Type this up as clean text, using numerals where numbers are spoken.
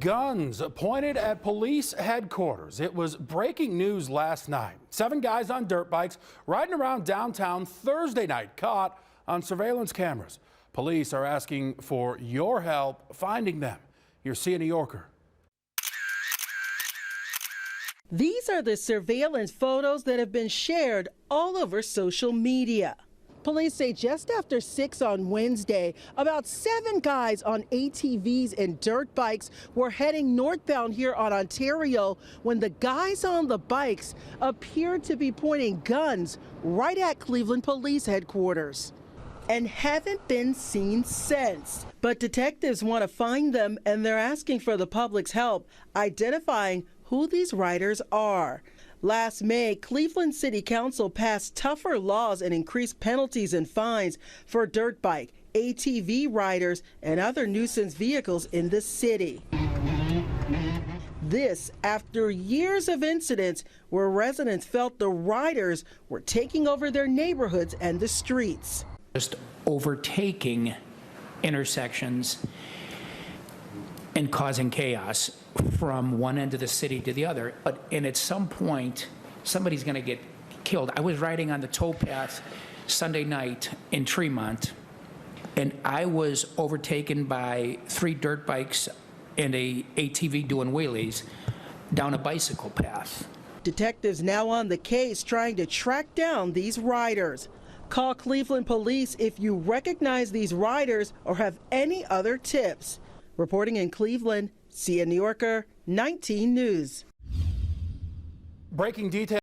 guns pointed at police headquarters. It was breaking news last night. 7 guys on dirt bikes riding around downtown Thursday night, caught on surveillance cameras. Police are asking for your help finding them. Here's See New Yorker. These are the surveillance photos that have been shared all over social media. Police say just after 6 on Wednesday, about 7 guys on ATVs and dirt bikes were heading northbound here on Ontario when the guys on the bikes appeared to be pointing guns right at Cleveland Police headquarters and haven't been seen since. But detectives want to find them, and they're asking for the public's help identifying who these riders are. Last May, Cleveland City Council passed tougher laws and increased penalties and fines for dirt bike, ATV riders, and other nuisance vehicles in the city. This after years of incidents where residents felt the riders were taking over their neighborhoods and the streets. Just overtaking intersections and causing chaos from one end of the city to the other. And at some point, somebody's going to get killed. I was riding on the towpath Sunday night in Tremont, and I was overtaken by 3 dirt bikes and a ATV doing wheelies down a bicycle path. Detectives now on the case trying to track down these riders. Call Cleveland Police if you recognize these riders or have any other tips. Reporting in Cleveland, See New Yorker, 19 News. Breaking details.